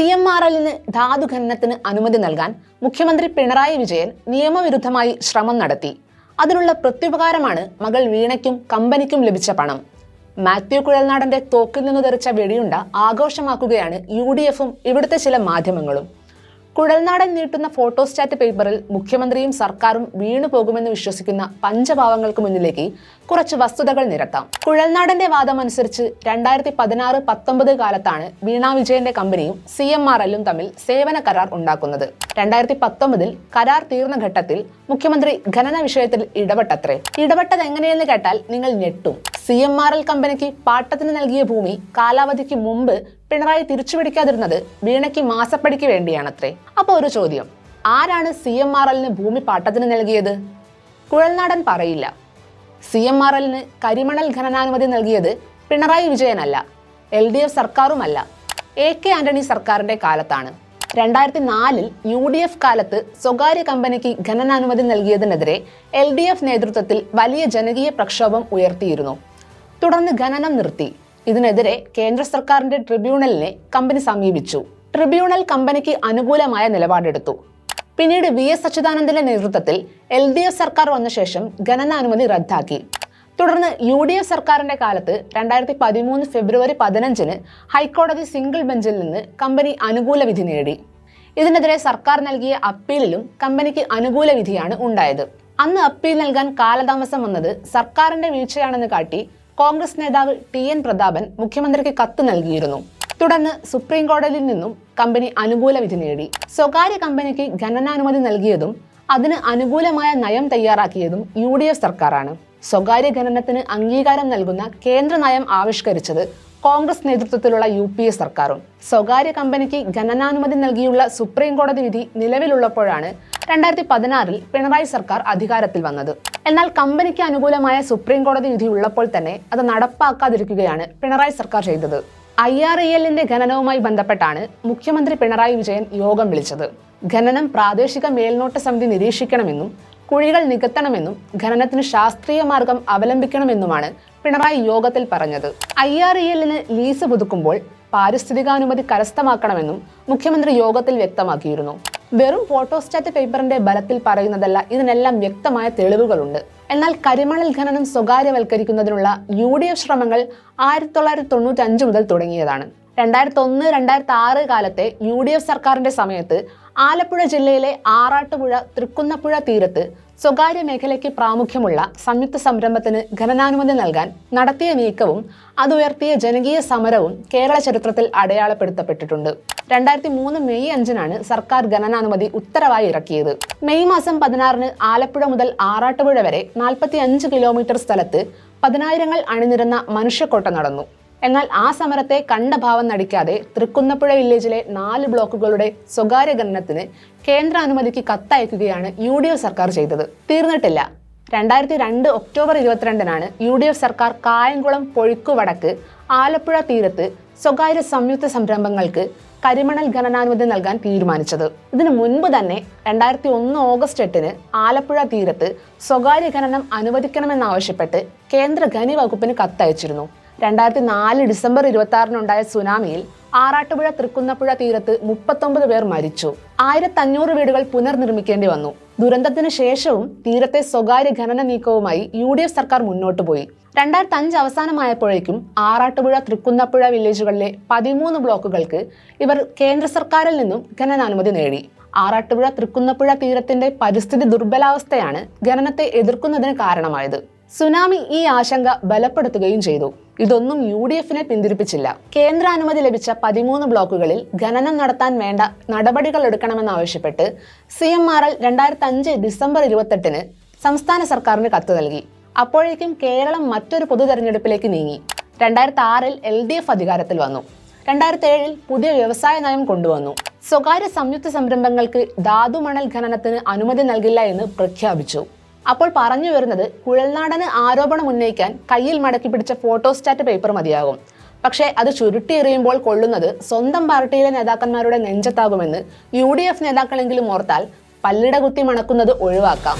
CMRLന് ധാതു ഖനനത്തിന് അനുമതി നൽകാൻ മുഖ്യമന്ത്രി പിണറായി വിജയൻ നിയമവിരുദ്ധമായി ശ്രമം നടത്തി. അതിനുള്ള പ്രത്യുപകാരമാണ് മകൾ വീണയ്ക്കും കമ്പനിക്കും ലഭിച്ച പണം. മാത്യു കുഴൽനാടന്റെ തോക്കിൽ നിന്ന് തെറിച്ച വെടിയുണ്ട ആഘോഷമാക്കുകയാണ് UDFും ഇവിടുത്തെ ചില മാധ്യമങ്ങളും. കുഴൽനാടൻ നീട്ടുന്ന ഫോട്ടോസ്റ്റാറ്റ് പേപ്പറിൽ മുഖ്യമന്ത്രിയും സർക്കാരും വീണു പോകുമെന്ന് വിശ്വസിക്കുന്ന പഞ്ചപാവങ്ങൾക്ക് മുന്നിലേക്ക് കുറച്ച് വസ്തുതകൾ നിരത്താം. കുഴൽനാടന്റെ വാദമനുസരിച്ച് 2016-19 കാലത്താണ് വീണ വിജയന്റെ കമ്പനിയും CMRLും തമ്മിൽ സേവന കരാർ ഉണ്ടാക്കുന്നത്. 2019 കരാർ തീർന്ന ഘട്ടത്തിൽ മുഖ്യമന്ത്രി ഖനന വിഷയത്തിൽ ഇടപെട്ടത്രേ. ഇടപെട്ടത് എങ്ങനെയെന്ന് കേട്ടാൽ നിങ്ങൾ ഞെട്ടും. CMRL കമ്പനിക്ക് പാട്ടത്തിന് നൽകിയ ഭൂമി കാലാവധിക്ക് മുമ്പ് പിണറായി തിരിച്ചുപിടിക്കാതിരുന്നത് വീണയ്ക്ക് മാസപ്പടിക്ക് വേണ്ടിയാണത്രേ. അപ്പോൾ ഒരു ചോദ്യം, ആരാണ് CMRLന് ഭൂമി പാട്ടത്തിന് നൽകിയത്? കുഴൽനാടൻ പറയില്ല. CMRLന് കരിമണൽ ഖനനാനുമതി നൽകിയത് പിണറായി വിജയനല്ല, LDF സർക്കാരുമല്ല, AK ആന്റണി സർക്കാരിന്റെ കാലത്താണ്. 2004 UDF കാലത്ത് സ്വകാര്യ കമ്പനിക്ക് ഖനനാനുമതി നൽകിയതിനെതിരെ LDF നേതൃത്വത്തിൽ വലിയ ജനകീയ പ്രക്ഷോഭം ഉയർത്തിയിരുന്നു. തുടർന്ന് ഖനനം നിർത്തി. ഇതിനെതിരെ കേന്ദ്ര സർക്കാരിന്റെ ട്രിബ്യൂണലിനെ കമ്പനി സമീപിച്ചു. ട്രിബ്യൂണൽ കമ്പനിക്ക് അനുകൂലമായ നിലപാടെടുത്തു. പിന്നീട് VS അച്യുതാനന്ദന്റെ നേതൃത്വത്തിൽ LDF സർക്കാർ വന്ന ശേഷം ഖനനാനുമതി റദ്ദാക്കി. തുടർന്ന് UDF സർക്കാരിന്റെ കാലത്ത് 2013 ഫെബ്രുവരി 15 ഹൈക്കോടതി സിംഗിൾ ബെഞ്ചിൽ നിന്ന് കമ്പനി അനുകൂല വിധി നേടി. ഇതിനെതിരെ സർക്കാർ നൽകിയ അപ്പീലിലും കമ്പനിക്ക് അനുകൂല വിധിയാണ് ഉണ്ടായത്. അന്ന് അപ്പീൽ നൽകാൻ കാലതാമസം വന്നത് സർക്കാരിന്റെ വീഴ്ചയാണെന്ന് കാട്ടി കോൺഗ്രസ് നേതാവ് TN പ്രതാപൻ മുഖ്യമന്ത്രിക്ക് കത്ത് നൽകിയിരുന്നു. തുടർന്ന് സുപ്രീം കോടതിയിൽ നിന്നും കമ്പനി അനുകൂല വിധി നേടി. സ്വകാര്യ കമ്പനിക്ക് ഖനനാനുമതി നൽകിയതും അതിന് അനുകൂലമായ നയം തയ്യാറാക്കിയതും UDF സർക്കാരാണ്. സ്വകാര്യ ഖനനത്തിന് അംഗീകാരം നൽകുന്ന കേന്ദ്ര നയം ആവിഷ്കരിച്ചത് കോൺഗ്രസ് നേതൃത്വത്തിലുള്ള UPA സർക്കാരും. സ്വകാര്യ കമ്പനിക്ക് ഖനനാനുമതി നൽകിയുള്ള സുപ്രീം കോടതി വിധി നിലവിലുള്ളപ്പോഴാണ് 2016 പിണറായി സർക്കാർ അധികാരത്തിൽ വന്നത്. എന്നാൽ കമ്പനിക്ക് അനുകൂലമായ സുപ്രീം കോടതി വിധി ഉള്ളപ്പോൾ തന്നെ അത് നടപ്പാക്കാതിരിക്കുകയാണ് പിണറായി സർക്കാർ ചെയ്തത്. IRELന്റെ ഖനനവുമായി ബന്ധപ്പെട്ടാണ് മുഖ്യമന്ത്രി പിണറായി വിജയൻ യോഗം വിളിച്ചത്. ഖനനം പ്രാദേശിക മേൽനോട്ട സമിതി നിരീക്ഷിക്കണമെന്നും കുഴികൾ നികത്തണമെന്നും ഖനനത്തിന് ശാസ്ത്രീയ മാർഗം അവലംബിക്കണമെന്നുമാണ് പിണറായി യോഗത്തിൽ പറഞ്ഞത്. IRELന് ലീസ് പുതുക്കുമ്പോൾ പാരിസ്ഥിതികാനുമതി കരസ്ഥമാക്കണമെന്നും മുഖ്യമന്ത്രി യോഗത്തിൽ വ്യക്തമാക്കിയിരുന്നു. വെറും ഫോട്ടോസ്റ്റാറ്റ് പേപ്പറിന്റെ ബലത്തിൽ പറയുന്നതല്ല, ഇതിനെല്ലാം വ്യക്തമായ തെളിവുകളുണ്ട്. എന്നാൽ കരിമണൽ ഖനനം സ്വകാര്യവൽക്കരിക്കുന്നതിനുള്ള UDF ശ്രമങ്ങൾ 1995 മുതൽ തുടങ്ങിയതാണ്. 2001-2006 കാലത്തെ UDF സർക്കാരിന്റെ സമയത്ത് ആലപ്പുഴ ജില്ലയിലെ ആറാട്ടുപുഴ തൃക്കുന്നപ്പുഴ തീരത്ത് സ്വകാര്യ മേഖലയ്ക്ക് പ്രാമുഖ്യമുള്ള സംയുക്ത സംരംഭത്തിന് ഖനനാനുമതി നൽകാൻ നടത്തിയ നീക്കവും അതുയർത്തിയ ജനകീയ സമരവും കേരള ചരിത്രത്തിൽ അടയാളപ്പെടുത്തപ്പെട്ടിട്ടുണ്ട്. 2003 മെയ് 5 സർക്കാർ ഖനനാനുമതി ഉത്തരവായി ഇറക്കിയത്. മെയ് മാസം 16 ആലപ്പുഴ മുതൽ ആറാട്ടുപുഴ വരെ 45 കിലോമീറ്റർ സ്ഥലത്ത് 10,000 അണിനിരന്ന മനുഷ്യക്കോട്ട നടന്നു. എന്നാൽ ആ സമരത്തെ കണ്ട ഭാവം നടിക്കാതെ തൃക്കുന്നപ്പുഴ വില്ലേജിലെ 4 ബ്ലോക്കുകളുടെ സ്വകാര്യ ഖനനത്തിന് കേന്ദ്ര അനുമതിക്ക് കത്തയക്കുകയാണ് UDF സർക്കാർ ചെയ്തത്. തീർന്നിട്ടില്ല. 2002 ഒക്ടോബർ 22 UDF സർക്കാർ കായംകുളം പൊഴിക്കു വടക്ക് ആലപ്പുഴ തീരത്ത് സ്വകാര്യ സംയുക്ത സംരംഭങ്ങൾക്ക് കരിമണൽ ഖനനാനുമതി നൽകാൻ തീരുമാനിച്ചത്. ഇതിനു മുൻപ് തന്നെ 2001 ഓഗസ്റ്റ് 8 ആലപ്പുഴ തീരത്ത് സ്വകാര്യ ഖനനം അനുവദിക്കണമെന്നാവശ്യപ്പെട്ട് കേന്ദ്ര ഖനി വകുപ്പിന് കത്തയച്ചിരുന്നു. 2004 ഡിസംബർ 26 സുനാമിയിൽ ആറാട്ടുപുഴ തൃക്കുന്നപ്പുഴ തീരത്ത് 39 പേർ മരിച്ചു. 1500 വീടുകൾ പുനർനിർമ്മിക്കേണ്ടി വന്നു. ദുരന്തത്തിന് ശേഷവും തീരത്തെ സ്വകാര്യ ഖനന നീക്കവുമായി UDF സർക്കാർ മുന്നോട്ട് പോയി. 2005 അവസാനമായപ്പോഴേക്കും ആറാട്ടുപുഴ തൃക്കുന്നപ്പുഴ വില്ലേജുകളിലെ 13 ബ്ലോക്കുകൾക്ക് ഇവർ കേന്ദ്ര സർക്കാരിൽ നിന്നും ഖനനാനുമതി നേടി. ആറാട്ടുപുഴ തൃക്കുന്നപ്പുഴ തീരത്തിന്റെ പരിസ്ഥിതി ദുർബലാവസ്ഥയാണ് ഖനനത്തെ എതിർക്കുന്നതിന് കാരണമായത്. സുനാമി ഈ ആശങ്ക ബലപ്പെടുത്തുകയും ചെയ്തു. ഇതൊന്നും UDFനെ പിന്തിരിപ്പിച്ചില്ല. കേന്ദ്രാനുമതി ലഭിച്ച 13 ബ്ലോക്കുകളിൽ ഖനനം നടത്താൻ വേണ്ട നടപടികൾ എടുക്കണമെന്നാവശ്യപ്പെട്ട് CMRL 2005 ഡിസംബർ 28 സംസ്ഥാന സർക്കാരിന് കത്ത് നൽകി. അപ്പോഴേക്കും കേരളം മറ്റൊരു പൊതു തെരഞ്ഞെടുപ്പിലേക്ക് നീങ്ങി. 2006 LDF അധികാരത്തിൽ വന്നു. 2007 പുതിയ വ്യവസായ നയം കൊണ്ടുവന്നു. സ്വകാര്യ സംയുക്ത സംരംഭങ്ങൾക്ക് ധാതുമണൽ ഖനനത്തിന് അനുമതി നൽകില്ല എന്ന് പ്രഖ്യാപിച്ചു. അപ്പോൾ പറഞ്ഞു വരുന്നത് കുഴൽനാടന് ആരോപണം ഉന്നയിക്കാൻ കയ്യിൽ മടക്കി പിടിച്ച ഫോട്ടോസ്റ്റാറ്റ് പേപ്പർ മതിയാകും. പക്ഷേ അത് ചുരുട്ടിയെറിയുമ്പോൾ കൊള്ളുന്നത് സ്വന്തം പാർട്ടിയിലെ നേതാക്കന്മാരുടെ നെഞ്ചത്താകുമെന്ന് UDF നേതാക്കളെങ്കിലും ഓർത്താൽ പല്ലിട കുത്തി മണക്കുന്നത് ഒഴിവാക്കാം.